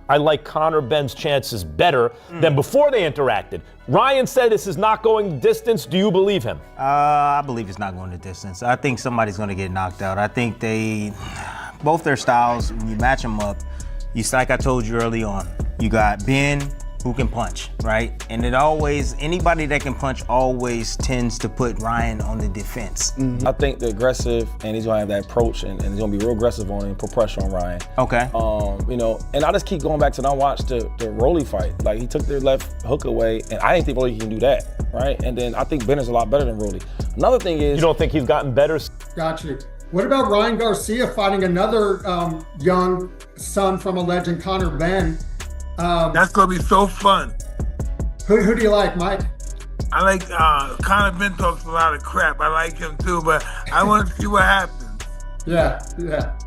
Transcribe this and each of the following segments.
I like Conor Benn's chances better than before they interacted. Ryan said this is not going the distance. Do you believe him? I believe it's not going the distance. I think somebody's going to get knocked out. I think both their styles, when you match them up, like I told you early on, you got Ben, who can punch, right? And anybody that can punch always tends to put Ryan on the defense. I think they're aggressive, and he's gonna have that approach, and he's gonna be real aggressive on him and put pressure on Ryan. Okay. And I just keep going back to, I watched the Rolly fight. Like, he took their left hook away, and I didn't think Rolly can do that, right? And then I think Benner's a lot better than Rolly. Another thing is— You don't think he's gotten better? Got you. What about Ryan Garcia fighting another young son from a legend, Conor Benn? That's gonna be so fun. Who do you like, Mike? I like Conor Benn talks a lot of crap. I like him too, but I want to see what happens. Yeah.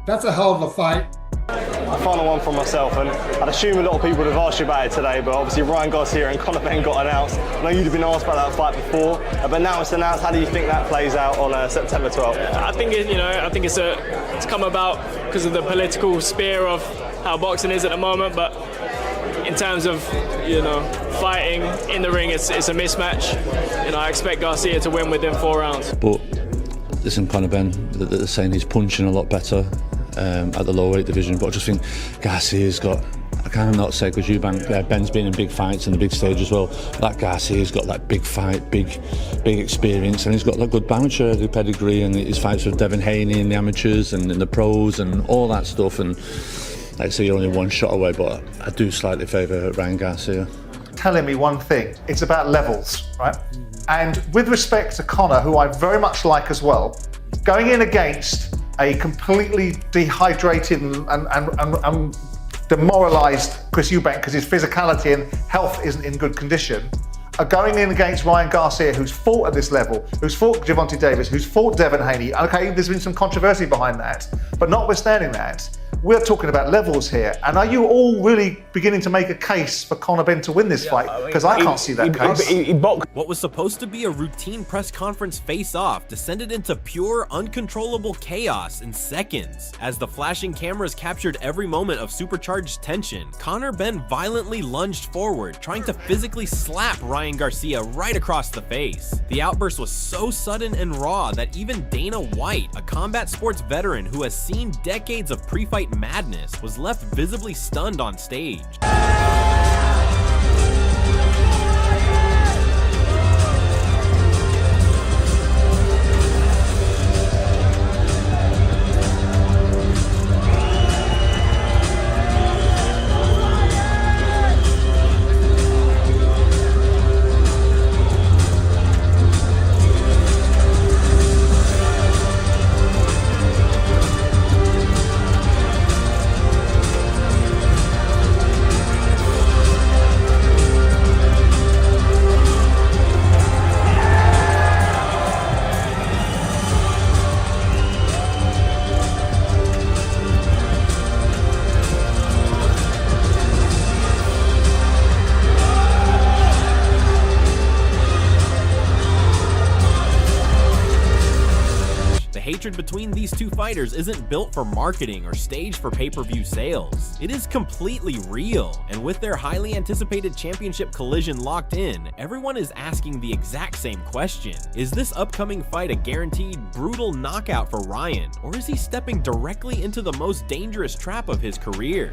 That's a hell of a fight. A final one from myself, and I'd assume a lot of people would have asked you about it today, but obviously Ryan Garcia and Conor Benn got announced. I know you'd have been asked about that fight before, but now it's announced. How do you think that plays out on September 12th? I think it's come about because of the political sphere of how boxing is at the moment, but in terms of fighting in the ring, it's a mismatch. I expect Garcia to win within 4 rounds. But listen, Conor Benn, they're saying he's punching a lot better at the lower weight division, but I just think Garcia's got— I can't not say, because Ben's been in big fights and the big stage as well. That Garcia's got that big fight, big experience, and he's got that good amateur pedigree, and his fights with Devin Haney in the amateurs and in the pros and all that stuff. And like I say, you're only one shot away, but I do slightly favour Ryan Garcia. Telling me one thing, it's about levels, right? And with respect to Conor, who I very much like as well, going in against a completely dehydrated and demoralised Chris Eubank because his physicality and health isn't in good condition, are going in against Ryan Garcia, who's fought at this level, who's fought Gervonta Davis, who's fought Devin Haney. Okay, there's been some controversy behind that, but notwithstanding that, we're talking about levels here. And are you all really beginning to make a case for Conor Benn to win this fight? Because I can't see that case. What was supposed to be a routine press conference face-off descended into pure, uncontrollable chaos in seconds. As the flashing cameras captured every moment of supercharged tension, Conor Benn violently lunged forward, trying to physically slap Ryan Garcia right across the face. The outburst was so sudden and raw that even Dana White, a combat sports veteran who has seen decades of pre-fight madness, was left visibly stunned on stage. Hatred between these two fighters isn't built for marketing or staged for pay-per-view sales. It is completely real, and with their highly anticipated championship collision locked in, everyone is asking the exact same question. Is this upcoming fight a guaranteed brutal knockout for Ryan, or is he stepping directly into the most dangerous trap of his career?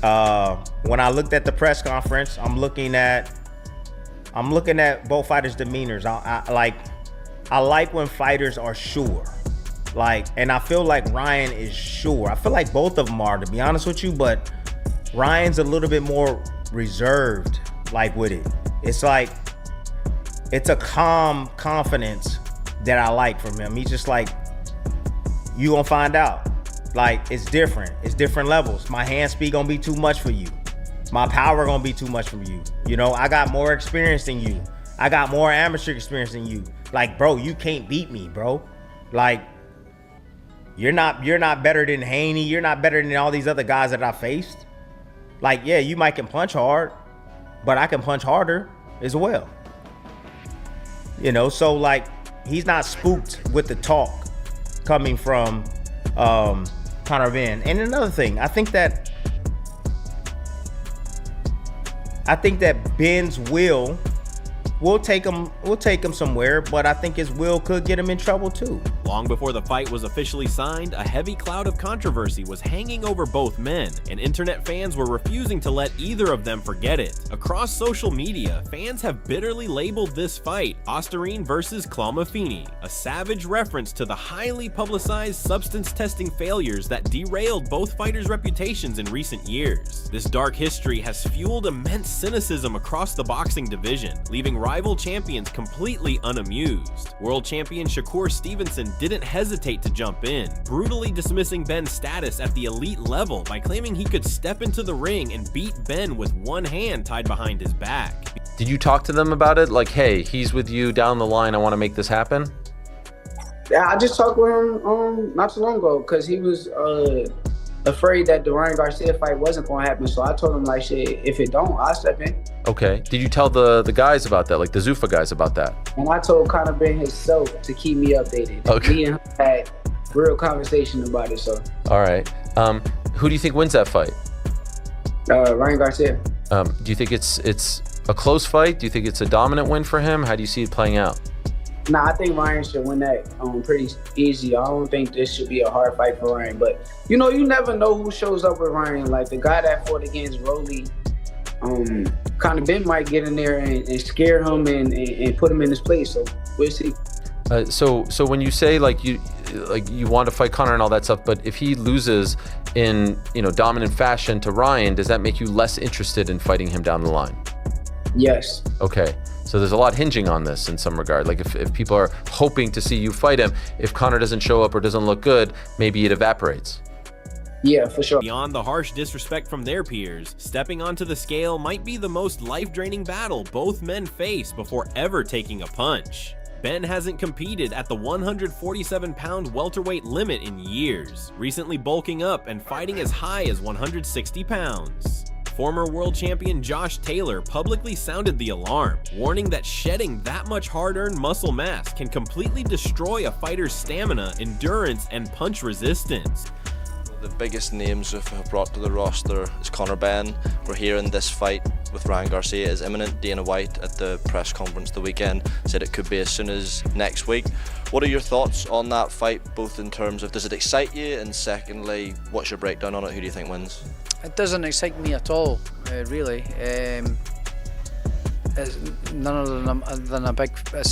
When I looked at the press conference, I'm looking at both fighters' demeanors. I like when fighters are sure. And I feel like Ryan is sure. I feel like both of them are, to be honest with you, but Ryan's a little bit more reserved, with it. It's it's a calm confidence that I like from him. He's just you gonna find out. It's different. It's different levels. My hand speed gonna be too much for you. My power gonna be too much for you. I got more experience than you. I got more amateur experience than you. Bro, you can't beat me, bro. You're not better than Haney. You're not better than all these other guys that I faced. Yeah, you might can punch hard, but I can punch harder as well. So he's not spooked with the talk coming from Conor Benn. And another thing, I think that I think that Ben's will take him somewhere, but I think his will could get him in trouble too. Long before the fight was officially signed, a heavy cloud of controversy was hanging over both men, and internet fans were refusing to let either of them forget it. Across social media, fans have bitterly labeled this fight Ostarine versus Clomafini, a savage reference to the highly publicized substance testing failures that derailed both fighters' reputations in recent years. This dark history has fueled immense cynicism across the boxing division, leaving rival champions completely unamused. World champion Shakur Stevenson didn't hesitate to jump in, brutally dismissing Benn's status at the elite level by claiming he could step into the ring and beat Ben with one hand tied behind his back. Did you talk to them about it? Like, hey, he's with you down the line, I want to make this happen? Yeah, I just talked with him not too long ago because he was afraid that the Ryan Garcia fight wasn't going to happen. So I told him, like, shit, if it don't, I'll step in. Okay. Did you tell the guys about that, like the Zuffa guys about that? And I told Conor Benn himself to keep me updated. Okay. Me and him had real conversation about it, so. All right. Who do you think wins that fight? Ryan Garcia. Do you think it's a close fight? Do you think it's a dominant win for him? How do you see it playing out? Nah, I think Ryan should win that pretty easy. I don't think this should be a hard fight for Ryan. But, you know, you never know who shows up with Ryan. Like, the guy that fought against Rolly, Conor Benn might get in there and scare him and put him in his place. So, we'll see. So when you say, like you want to fight Conor and all that stuff, but if he loses in, dominant fashion to Ryan, does that make you less interested in fighting him down the line? Yes. Okay. So there's a lot hinging on this in some regard. Like if people are hoping to see you fight him, if Conor doesn't show up or doesn't look good, maybe it evaporates. Yeah, for sure. Beyond the harsh disrespect from their peers, stepping onto the scale might be the most life-draining battle both men face before ever taking a punch. Ben hasn't competed at the 147-pound welterweight limit in years, recently bulking up and fighting as high as 160 pounds. Former world champion Josh Taylor publicly sounded the alarm, warning that shedding that much hard-earned muscle mass can completely destroy a fighter's stamina, endurance, and punch resistance. The biggest names we've brought to the roster is Conor Benn. We're hearing this fight with Ryan Garcia is imminent. Dana White at the press conference the weekend said it could be as soon as next week. What are your thoughts on that fight, both in terms of does it excite you, and secondly, what's your breakdown on it? Who do you think wins? It doesn't excite me at all, really. It's none other than a big fight.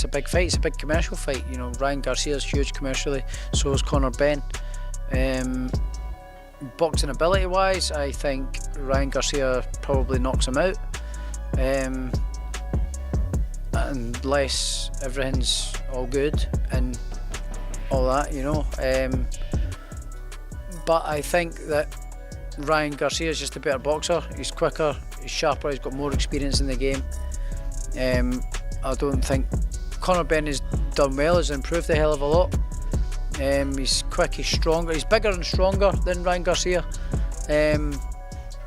It's a big commercial fight. You know, Ryan Garcia's huge commercially, so is Conor Benn. Boxing ability-wise, I think Ryan Garcia probably knocks him out. Unless everything's all good and all that, you know. But I think that Ryan Garcia is just a better boxer. He's quicker, he's sharper, he's got more experience in the game. I don't think Conor Benn has done well, has improved a hell of a lot. He's quick, he's stronger, he's bigger and stronger than Ryan Garcia.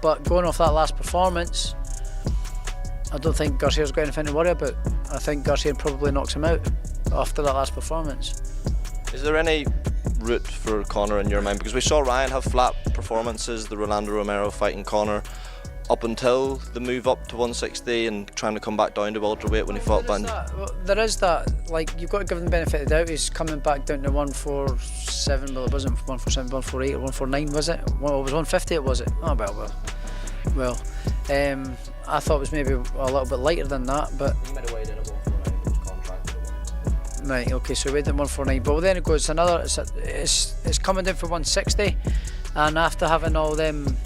But going off that last performance, I don't think Garcia's got anything to worry about. I think Garcia probably knocks him out after that last performance. Is there any route for Conor in your mind? Because we saw Ryan have flat performances, the Rolando Romero fighting Conor, up until the move up to 160 and trying to come back down to welterweight when he fought Bundy. There is that. Like, you've got to give him the benefit of the doubt. He's coming back down to 147. Well, it wasn't 147, 148 or 149, was it? Well, it was 150. It was it? Oh well. I thought it was maybe a little bit lighter than that, but. He might have weighed in at 149, but was contracted at 149. Right. Okay. So he weighed in 149, but then it goes another. It's coming down for 160, and after having all them.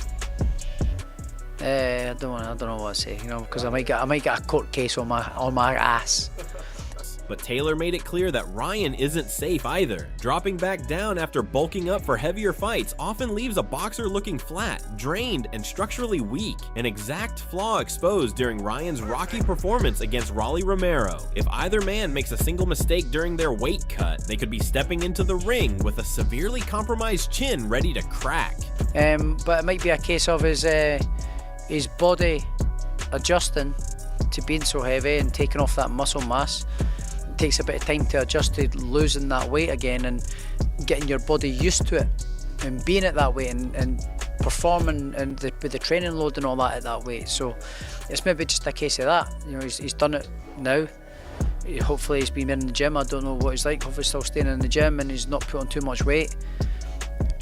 I don't know what to say, you know, because I might get a court case on my ass. But Taylor made it clear that Ryan isn't safe either. Dropping back down after bulking up for heavier fights often leaves a boxer looking flat, drained, and structurally weak, an exact flaw exposed during Ryan's rocky performance against Rolly Romero. If either man makes a single mistake during their weight cut, they could be stepping into the ring with a severely compromised chin ready to crack. But it might be a case of his body adjusting to being so heavy and taking off that muscle mass. It takes a bit of time to adjust to losing that weight again and getting your body used to it and being at that weight and performing and with the training load and all that at that weight. So it's maybe just a case of that. You know, he's done it now. Hopefully he's been in the gym. I don't know what he's like. Hopefully he's still staying in the gym and he's not put on too much weight.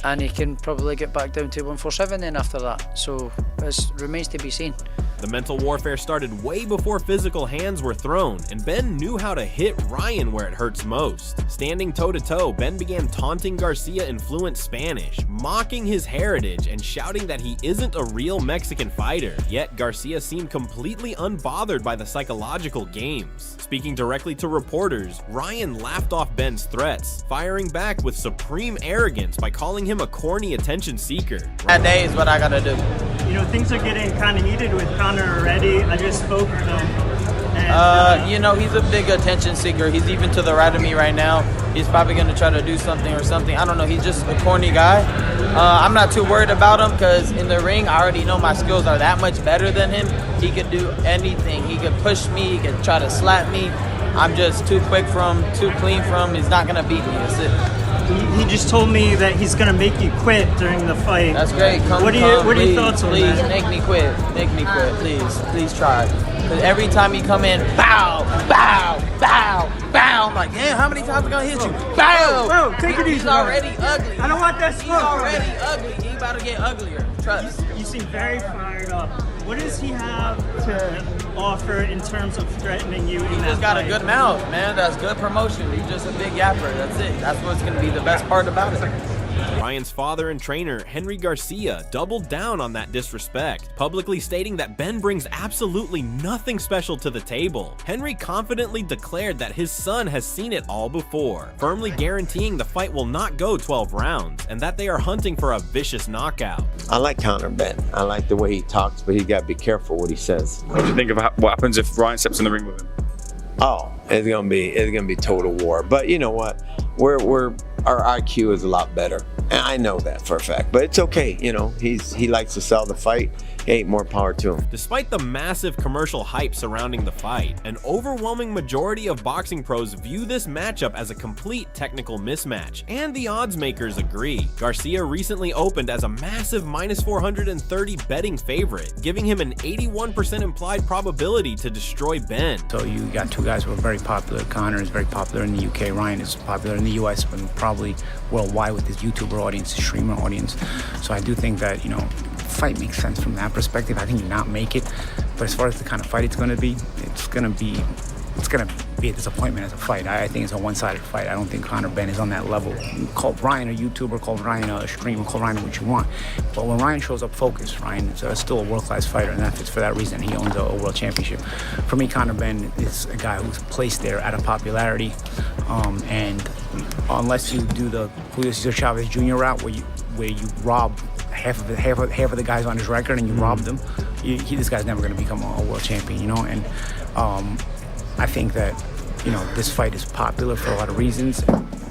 And he can probably get back down to 147 then after that. So it remains to be seen. The mental warfare started way before physical hands were thrown, and Ben knew how to hit Ryan where it hurts most. Standing toe-to-toe, Ben began taunting Garcia in fluent Spanish, mocking his heritage and shouting that he isn't a real Mexican fighter. Yet Garcia seemed completely unbothered by the psychological games. Speaking directly to reporters, Ryan laughed off Ben's threats, firing back with supreme arrogance by calling him a corny attention seeker. That day is what I gotta do. You know, things are getting kind of heated with Conor already. I just spoke with him. And, you know, he's a big attention seeker. He's even to the right of me right now. He's probably going to try to do something or something. I don't know. He's just a corny guy. I'm not too worried about him because in the ring, I already know my skills are that much better than him. He could do anything. He could push me. He could try to slap me. I'm just too quick for him, too clean for him. He's not going to beat me. That's it. He just told me that he's going to make you quit during the fight. That's great. What are your thoughts on that? Please, make me quit. Make me quit. Please try. Because every time you come in, bow, bow, bow, bow. I'm like, yeah, how many times am I going to hit you? Bow! Bro, take it easy. He's already ugly. I don't want that smoke. He's already ugly. He's about to get uglier. Trust. You seem very fired up. What does he have to offer in terms of threatening you? He just got a good mouth, man. That's good promotion. He's just a big yapper. That's it. That's what's going to be the best part about it. Ryan's father and trainer, KingRy Garcia, doubled down on that disrespect, publicly stating that Ben brings absolutely nothing special to the table. KingRy confidently declared that his son has seen it all before, firmly guaranteeing the fight will not go 12 rounds, and that they are hunting for a vicious knockout. I like Conor Benn. I like the way he talks, but he got to be careful what he says. What do you think of what happens if Ryan steps in the ring with him? Oh, it's gonna be total war. But you know what? Our IQ is a lot better, and I know that for a fact. But it's okay, you know. He likes to sell the fight. Hey, more power to him. Despite the massive commercial hype surrounding the fight, an overwhelming majority of boxing pros view this matchup as a complete technical mismatch, and the odds makers agree. Garcia recently opened as a massive -430 betting favorite, giving him an 81% implied probability to destroy Ben. So you got two guys who are very popular. Conor is very popular in the UK. Ryan is popular in the US, but probably worldwide with his YouTuber audience, streamer audience. So I do think that, you know, fight makes sense from that perspective. I think you not make it, but as far as the kind of fight it's going to be, it's going to be a disappointment as a fight. I think it's a one-sided fight. I don't think Conor Benn is on that level. Call Ryan a YouTuber, call Ryan a streamer, call Ryan what you want. But when Ryan shows up focused, Ryan is still a world-class fighter, and that's for that reason he owns a world championship. For me, Conor Benn is a guy who's placed there out of popularity, and unless you do the Julio Cesar Chavez Jr. route, where you rob half of the guys on his record and you rob them, this guy's never going to become a world champion, you know. And I think that, you know, this fight is popular for a lot of reasons,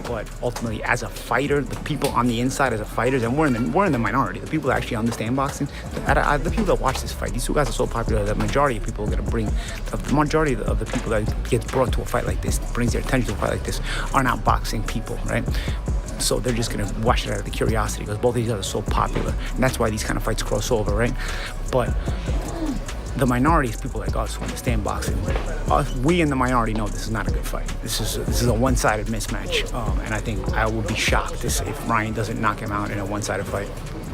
but ultimately, as a fighter, the people on the inside as a fighters, and we're in the minority, the people that actually understand boxing, the people that watch this fight, these two guys are so popular that the majority of people are going to bring, the majority of the people that get brought to a fight like this, brings their attention to a fight like this, are not boxing people, right? So they're just going to watch it out of the curiosity because both of these guys are so popular. And that's why these kind of fights cross over, right? But the minority is people like us who understand boxing. We in the minority know this is not a good fight. This is a one-sided mismatch. And I think I would be shocked if Ryan doesn't knock him out in a one-sided fight.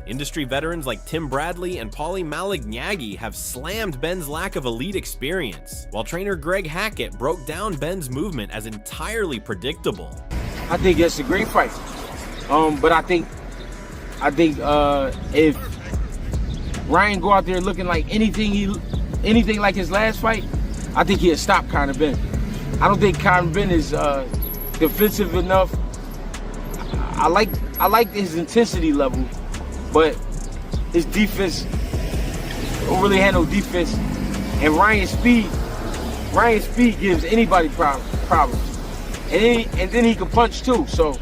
Industry veterans like Tim Bradley and Paulie Malignaggi have slammed Ben's lack of elite experience, while trainer Greg Hackett broke down Ben's movement as entirely predictable. I think it's a great fight. But I think if Ryan go out there looking like anything like his last fight, I think he'll stop Conor Benn. I don't think Conor Benn is defensive enough. I like his intensity level, but his defense don't really handle defense. And Ryan's speed gives anybody problems. And then he can punch too. So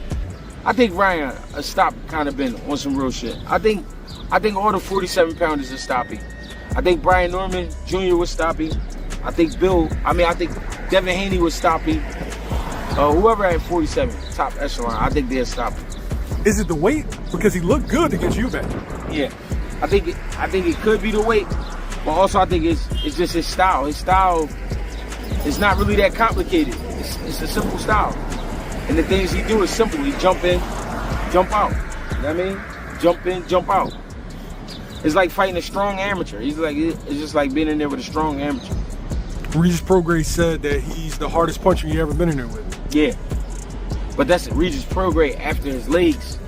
I think Ryan stopped Conor Benn on some real shit. I think all the 47-pounders will stop him. I think Brian Norman Jr. would stop him. I think Devin Haney would stop him. Whoever at 47, top echelon, I think they'll stop him. Is it the weight? Because he looked good against you, man. Yeah. I think it could be the weight, but also I think it's just his style. His style is not really that complicated. It's a simple style, and the things he do is simple. He jump in, jump out. You know what I mean? Jump in, jump out. It's like fighting a strong amateur. It's just like being in there with a strong amateur. Regis Prograis said that he's the hardest puncher you ever been in there with. Yeah, but that's Regis Prograis after his legs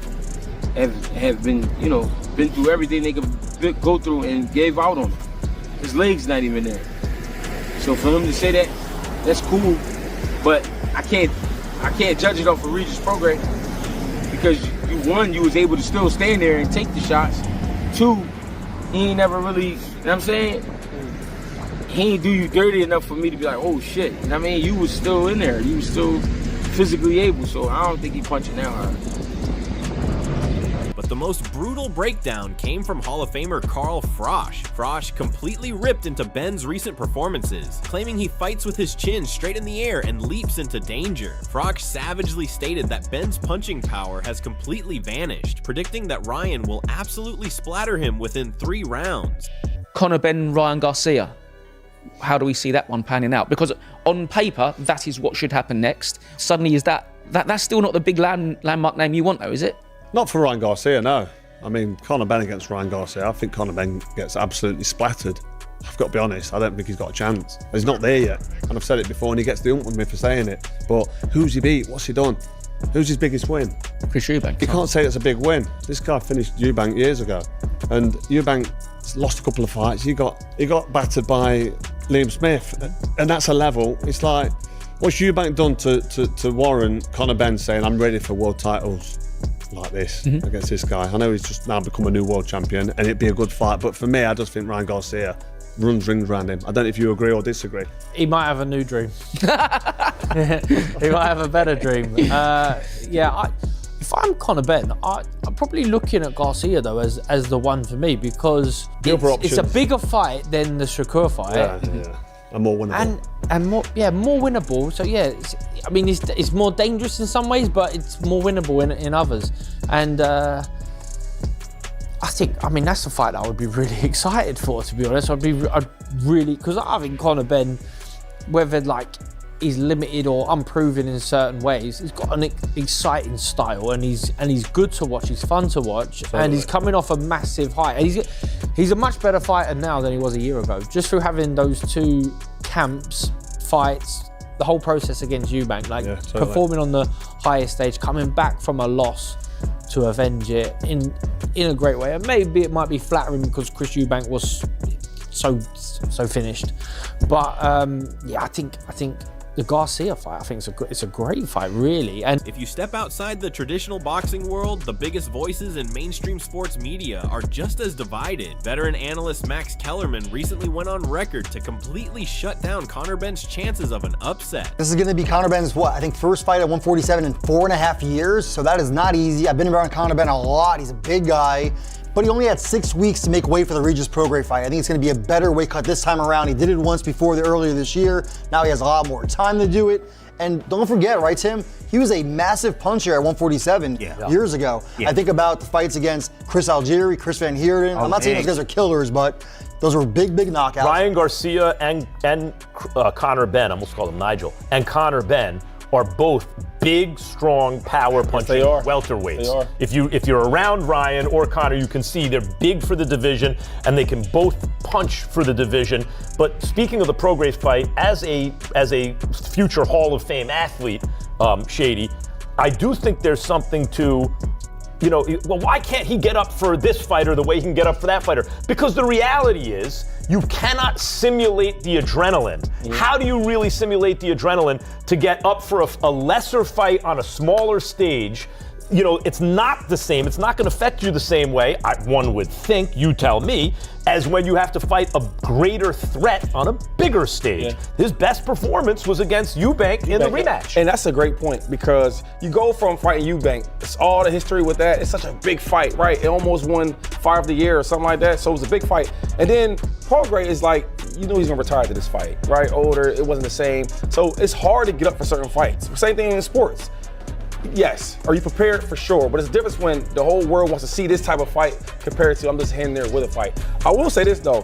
have been, you know, been through everything they could go through and gave out on him. His legs not even there. So for him to say that, that's cool. But I can't judge it off of Regis Prograis because you was able to still stand there and take the shots. 2, he ain't never really, you know what I'm saying? He ain't do you dirty enough for me to be like, oh shit. You know what I mean? You was still in there. You was still physically able, so I don't think he punching that hard. But the most brutal breakdown came from Hall of Famer Carl Frosch. Frosch completely ripped into Benn's recent performances, claiming he fights with his chin straight in the air and leaps into danger. Frosch savagely stated that Benn's punching power has completely vanished, predicting that Ryan will absolutely splatter him within 3 rounds. Conor Benn, Ryan Garcia. How do we see that one panning out? Because on paper, that is what should happen next. Suddenly, is that's still not the big landmark name you want, though, is it? Not for Ryan Garcia, no. I mean, Conor Benn against Ryan Garcia, I think Conor Benn gets absolutely splattered. I've got to be honest, I don't think he's got a chance. He's not there yet. And I've said it before, and he gets the ump with me for saying it. But who's he beat? What's he done? Who's his biggest win? Chris Eubank. You can't say it's a big win. This guy finished Eubank years ago. And Eubank lost a couple of fights. He got battered by Liam Smith. And that's a level. It's like, what's Eubank done to warrant Conor Benn saying, I'm ready for world titles like this against this guy? I know he's just now become a new world champion and it'd be a good fight, but for me, I just think Ryan Garcia runs rings around him. I don't know if you agree or disagree. He might have a new dream. He might have a better dream. If I'm Conor Benn, I'm probably looking at Garcia though as the one for me because it's a bigger fight than the Shakur fight. Yeah. And more winnable. And more winnable. So yeah, it's more dangerous in some ways, but it's more winnable in others. And I think that's the fight that I would be really excited for. To be honest, because I think Conor Benn, whether he's limited or unproven in certain ways, he's got an exciting style and he's good to watch. He's fun to watch, and he's coming off a massive high. And he's a much better fighter now than he was a year ago, just through having those 2 camps, fights, the whole process against Eubank, performing on the highest stage, coming back from a loss to avenge it in a great way. And maybe it might be flattering because Chris Eubank was so finished, but I think the Garcia fight, I think it's a great fight, really. And if you step outside the traditional boxing world, the biggest voices in mainstream sports media are just as divided. Veteran analyst Max Kellerman recently went on record to completely shut down Conor Benn's chances of an upset. This is going to be Conor Benn's, first fight at 147 in 4.5 years, so that is not easy. I've been around Conor Benn a lot. He's a big guy. But he only had 6 weeks to make weight for the Regis Prograis fight. I think it's going to be a better weight cut this time around. He did it once before earlier this year. Now he has a lot more time to do it. And don't forget, right, Tim? He was a massive puncher at 147 years ago. Yeah. I think about the fights against Chris Algieri, Chris Van Heerden. I'm not saying those guys are killers, but those were big knockouts. Ryan Garcia and Conor Benn, I almost called him Nigel, and Conor Benn are both big, strong, power punching welterweights. They are. If you're around Ryan or Conor, you can see they're big for the division and they can both punch for the division. But speaking of the Prograis fight, as a future Hall of Fame athlete, Shady, I do think there's something to, why can't he get up for this fighter the way he can get up for that fighter? Because the reality is, you cannot simulate the adrenaline. Yeah. How do you really simulate the adrenaline to get up for a lesser fight on a smaller stage? It's not the same. It's not going to affect you the same way, one would think, you tell me, as when you have to fight a greater threat on a bigger stage. Yeah. His best performance was against Eubank in the rematch. And that's a great point because you go from fighting Eubank, it's all the history with that. It's such a big fight, right? It almost won Fight of the Year or something like that, so it was a big fight. And then Prograis is he's gonna retire to this fight, right? Older, it wasn't the same. So it's hard to get up for certain fights. Same thing in sports. Yes. Are you prepared? For sure. But it's a difference when the whole world wants to see this type of fight compared to I'm just in there with a fight. I will say this though,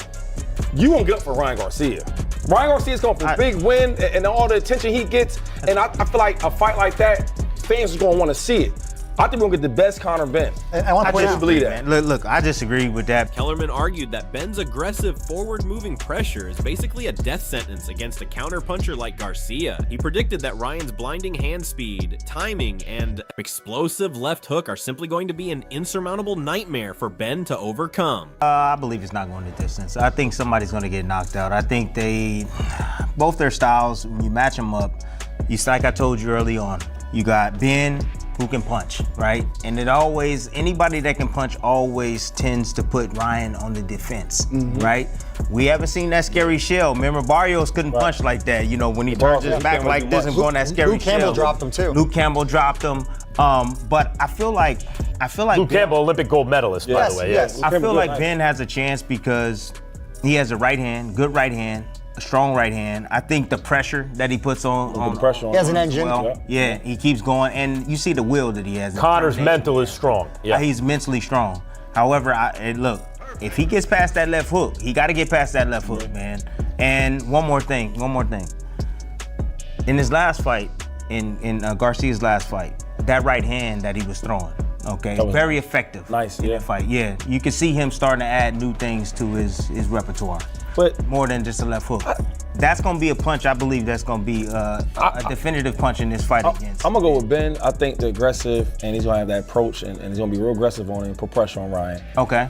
you won't get up for Ryan Garcia. Ryan Garcia's going for a big win and all the attention he gets. And I feel like a fight like that, fans are going to want to see it. I think we're going to get the best Conor Benn. I just believe that. Look, I disagree with that. Kellerman argued that Benn's aggressive, forward-moving pressure is basically a death sentence against a counterpuncher like Garcia. He predicted that Ryan's blinding hand speed, timing, and explosive left hook are simply going to be an insurmountable nightmare for Benn to overcome. I believe it's not going the distance. I think somebody's going to get knocked out. I think both their styles, when you match them up, like I told you early on, you got Benn, who can punch, right? And anybody that can punch always tends to put Ryan on the defense, right? We haven't seen that scary shell. Remember, Barrios couldn't punch like that, when he turns his back like this and going that scary shell. Luke Campbell dropped him too. Luke Campbell dropped him. But I feel like Luke Campbell, Olympic gold medalist, by the way. Yes. I feel like Benn has a chance because he has a right hand, good right hand, a strong right hand. I think the pressure that he puts on he has an engine. Yeah, he keeps going, and you see the will that he has. Connor's mental is strong. Yeah, he's mentally strong. However, look, if he gets past that left hook, he got to get past that left hook, man. And one more thing. In his last fight, in Garcia's last fight, that right hand that he was throwing, very effective. Nice, in that fight. Yeah, you can see him starting to add new things to his repertoire. But more than just a left hook. That's going to be a punch. I believe that's going to be a definitive punch in this fight against. I'm going to go with Benn. I think the aggressive, and he's going to have that approach, and he's going to be real aggressive on him, put pressure on Ryan. Okay.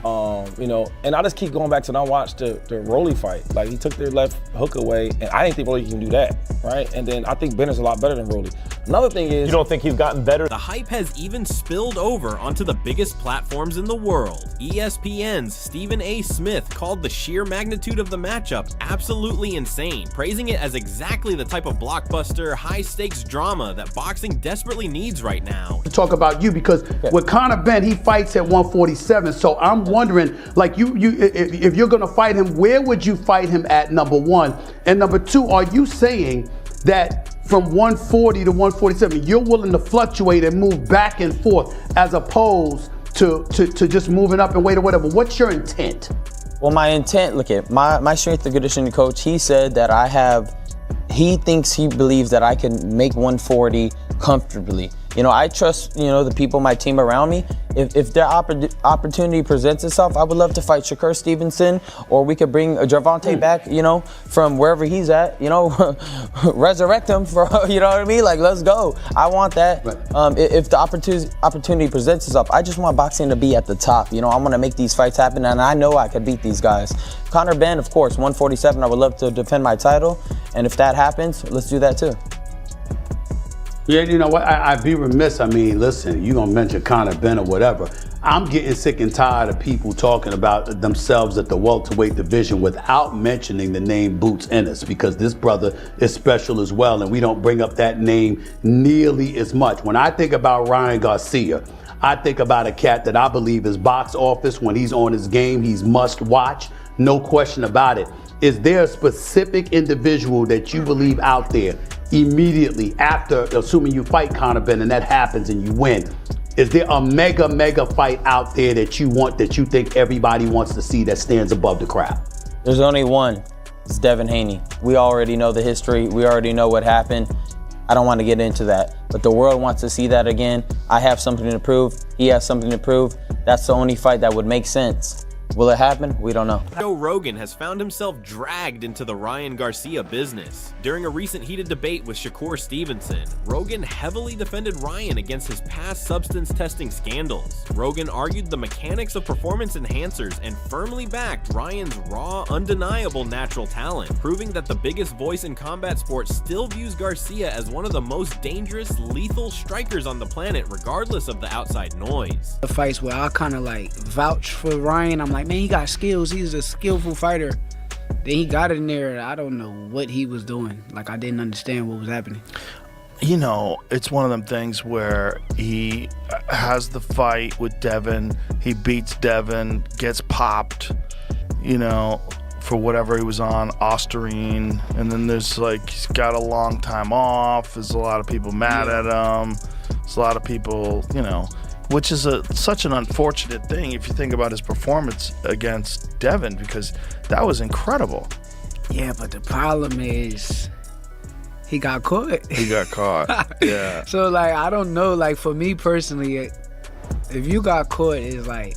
And I just keep going back to, and I watched the Rolly fight. Like, he took their left hook away, and I didn't think Rolly can do that, right? And then I think Benn is a lot better than Rolly. Another thing is... You don't think he's gotten better? The hype has even spilled over onto the biggest platforms in the world. ESPN's Stephen A. Smith called the sheer magnitude of the matchup absolutely insane, praising it as exactly the type of blockbuster, high-stakes drama that boxing desperately needs right now. Talk about you because with Conor Benn, he fights at 147. So I'm wondering, like if you're gonna fight him, where would you fight him at, number one? And number two, are you saying that from 140 to 147, you're willing to fluctuate and move back and forth as opposed to just moving up and weight or whatever? What's your intent? Well, my intent, look at my strength and conditioning coach, he said that he believes that I can make 140 comfortably. I trust, the people, my team around me. If their opportunity presents itself, I would love to fight Shakur Stevenson, or we could bring Gervonta back, from wherever he's at, resurrect him for, you know what I mean? Like, let's go. I want that. Right. If the opportunity presents itself, I just want boxing to be at the top. I want to make these fights happen, and I know I could beat these guys. Conor Benn, of course, 147, I would love to defend my title, and if that happens, let's do that too. Yeah, you know what? I'd be remiss. Listen, you're going to mention Conor Benn or whatever. I'm getting sick and tired of people talking about themselves at the welterweight division without mentioning the name Boots Ennis, because this brother is special as well, and we don't bring up that name nearly as much. When I think about Ryan Garcia, I think about a cat that I believe is box office. When he's on his game, he's must watch. No question about it. Is there a specific individual that you believe out there immediately after, assuming you fight Conor Benn and that happens and you win, is there a mega fight out there that you think everybody wants to see that stands above the crowd? There's only one. It's Devin Haney. We already know the history. We already know what happened. I don't want to get into that, but the world wants to see that again. I have something to prove. He has something to prove. That's the only fight that would make sense. Will it happen? We don't know. Joe Rogan has found himself dragged into the Ryan Garcia business. During a recent heated debate with Shakur Stevenson, Rogan heavily defended Ryan against his past substance testing scandals. Rogan argued the mechanics of performance enhancers and firmly backed Ryan's raw, undeniable natural talent, proving that the biggest voice in combat sports still views Garcia as one of the most dangerous, lethal strikers on the planet, regardless of the outside noise. The fights where I kind of vouch for Ryan, I'm like, man, he got skills. He's a skillful fighter. Then he got in there. I don't know what he was doing. I didn't understand what was happening. It's one of them things where he has the fight with Devin. He beats Devin, gets popped, for whatever he was on, Osterine. And then there's he's got a long time off. There's a lot of people mad at him. There's a lot of people, you know, which is such an unfortunate thing if you think about his performance against Devin, because that was incredible. Yeah, but the problem is he got caught. He got caught. Yeah. So like, I don't know. Like for me personally, if you got caught, it's like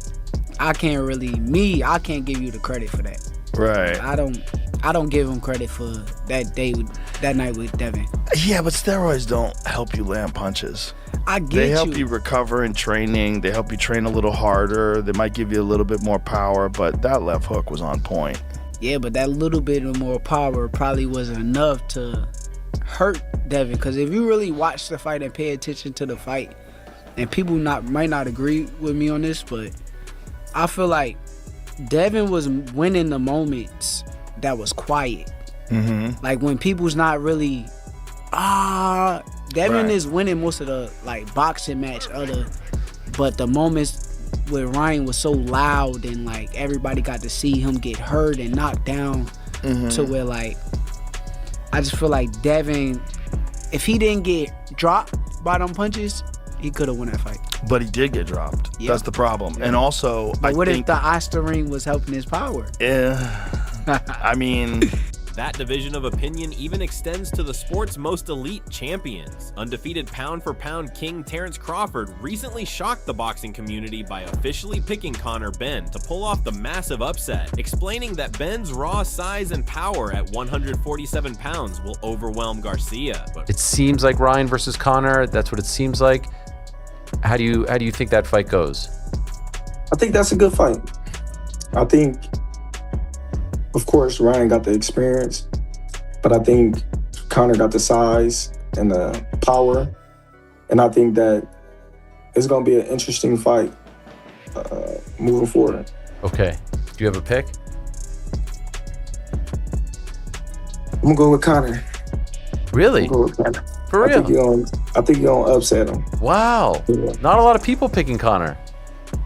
I can't give you the credit for that. Right. I don't give him credit for that night with Devin. Yeah, but steroids don't help you land punches. I get They help you recover in training. They help you train a little harder. They might give you a little bit more power, but that left hook was on point. Yeah, but that little bit of more power probably wasn't enough to hurt Devin. Because if you really watch the fight and pay attention to the fight, and people might not agree with me on this, but I feel like Devin was winning the moments that was quiet. Mm-hmm. Like when people's not really, Devin is winning most of the like boxing match, but the moments where Ryan was so loud and like everybody got to see him get hurt and knocked down, to where like I just feel like Devin, if he didn't get dropped by them punches, he could have won that fight. But he did get dropped. Yep. That's the problem. Yeah. And also, but what if the Osterring was helping his power? Yeah. I mean, that division of opinion even extends to the sport's most elite champions. Undefeated pound-for-pound king Terrence Crawford recently shocked the boxing community by officially picking Conor Benn to pull off the massive upset, explaining that Benn's raw size and power at 147 pounds will overwhelm Garcia. But it seems like Ryan versus Conor. That's what it seems like. How do you think that fight goes? I think that's a good fight. I think, of course, Ryan got the experience, but I think Conor got the size and the power, and I think that it's going to be an interesting fight moving forward. Okay. Do you have a pick? I'm going to go with Conor. Really? I'm going to go with Conor. For real? I think you're going to upset him. Wow. Yeah. Not a lot of people picking Conor.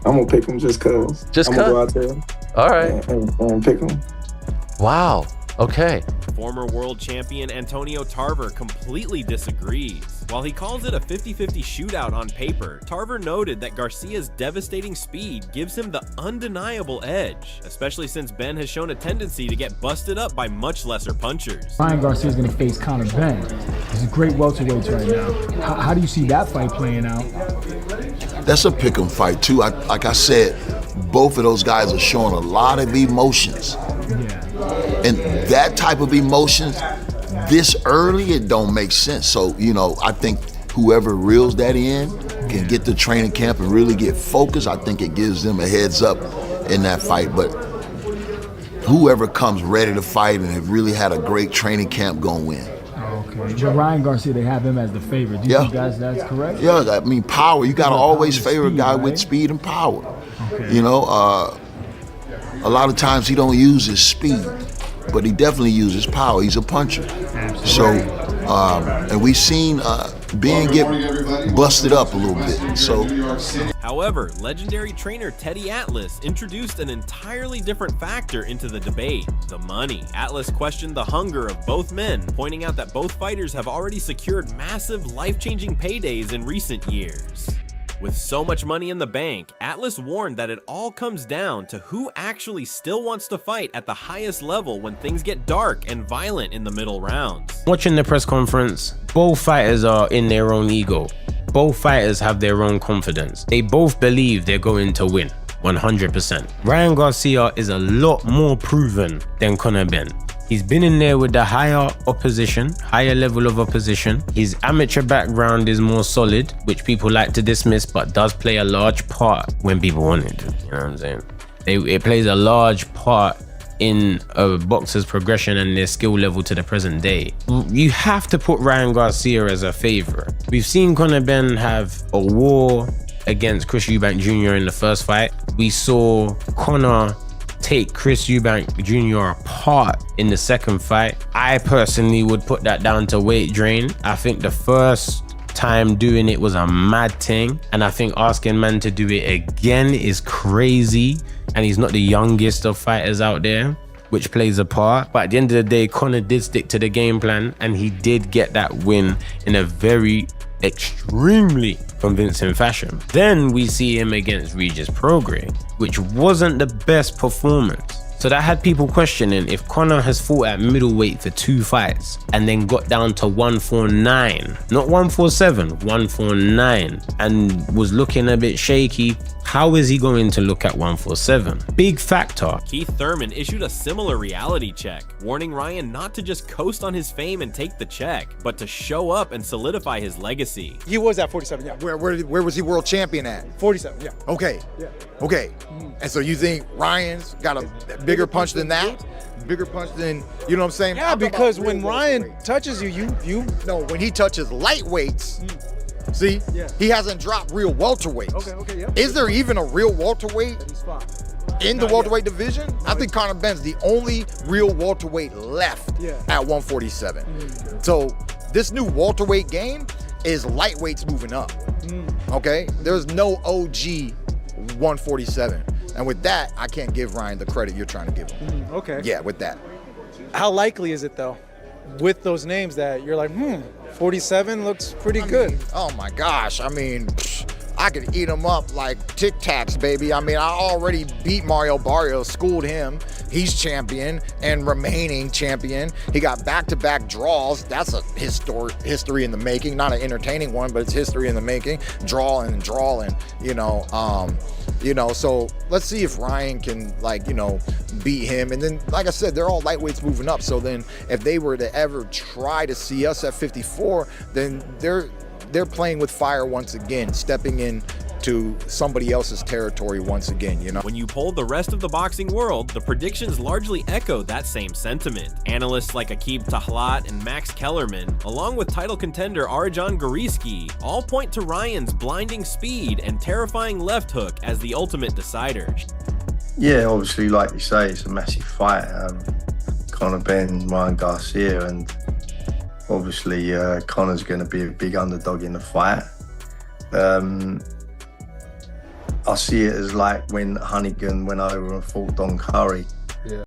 I'm going to pick him just because. Just I'm going to go out there. All right. And pick him. Wow. Okay. Former world champion Antonio Tarver completely disagrees. While he calls it a 50-50 shootout on paper, Tarver noted that Garcia's devastating speed gives him the undeniable edge, especially since Benn has shown a tendency to get busted up by much lesser punchers. Ryan Garcia is going to face Conor Benn. He's a great welterweight right now. How do you see that fight playing out? That's a pick'em fight too. Like I said, both of those guys are showing a lot of emotions. Yeah. And that type of emotions, this early, it don't make sense. So, you know, I think whoever reels that in can get to training camp and really get focused. I think it gives them a heads up in that fight. But whoever comes ready to fight and have really had a great training camp gonna win. Okay. But Ryan Garcia, they have him as the favorite. Do you think that's correct? Yeah, I mean, power. You gotta always favor a guy with speed and power. Okay. You know, a lot of times he don't use his speed, but he definitely uses power. He's a puncher. Absolutely. So, and we've seen Ben get busted up a little bit. So, however, legendary trainer Teddy Atlas introduced an entirely different factor into the debate: the money. Atlas questioned the hunger of both men, pointing out that both fighters have already secured massive, life-changing paydays in recent years. With so much money in the bank, Atlas warned that it all comes down to who actually still wants to fight at the highest level when things get dark and violent in the middle rounds. Watching the press conference, both fighters are in their own ego. Both fighters have their own confidence. They both believe they're going to win, 100%. Ryan Garcia is a lot more proven than Conor Benn. He's been in there with the higher level of opposition. His amateur background is more solid, which people like to dismiss, but does play a large part when people want it to. You know what I'm saying? It plays a large part in a boxer's progression and their skill level to the present day. You have to put Ryan Garcia as a favorite. We've seen Conor Benn have a war against Chris Eubank Jr. in the first fight. We saw Conor take Chris Eubank Jr. apart in the second fight. I personally would put that down to weight drain. I think the first time doing it was a mad thing, and I think asking man to do it again is crazy, and he's not the youngest of fighters out there, which plays a part. But at the end of the day, Conor did stick to the game plan, and he did get that win in a very extremely convincing fashion. Then we see him against Regis Prograis, which wasn't the best performance. So that had people questioning if Conor has fought at middleweight for 2 fights and then got down to 149, not 147, 149, and was looking a bit shaky. How is he going to look at 147? Big factor. Keith Thurman issued a similar reality check, warning Ryan not to just coast on his fame and take the check, but to show up and solidify his legacy. He was at 47, yeah. Where was he world champion at? 47, yeah. Okay. Yeah. Okay. And so you think Ryan's got a bigger punch than that? Bigger punch than, you know what I'm saying? Yeah, because when Ryan touches you. No, when he touches lightweights, see, he hasn't dropped real welterweights. Okay, yeah. Is there even a real welterweight in the welterweight division? I think Conor Benn's the only real welterweight left at 147. So this new welterweight game is lightweights moving up. Okay? There's no OG 147. And with that, I can't give Ryan the credit you're trying to give him. Okay. Yeah, with that. How likely is it, though, with those names that you're like, 47 looks pretty good? Oh my gosh. I mean, I could eat him up like Tic Tacs, baby. I mean, I already beat Mario Barrios, schooled him. He's champion and remaining champion. He got back-to-back draws. That's a history in the making. Not an entertaining one, but it's history in the making. Drawing, you know. So let's see if Ryan can, beat him. And then, like I said, they're all lightweights moving up. So then if they were to ever try to see us at 54, then they're playing with fire once again, stepping in to somebody else's territory once again, you know? When you poll the rest of the boxing world, the predictions largely echo that same sentiment. Analysts like Aqib Tahlat and Max Kellerman, along with title contender Arjan Gariski, all point to Ryan's blinding speed and terrifying left hook as the ultimate decider. Yeah, obviously, like you say, it's a massive fight. Conor Benn, Ryan Garcia, and obviously Conor's going to be a big underdog in the fight. I see it as like when Hunnigan went over and fought Don Curry.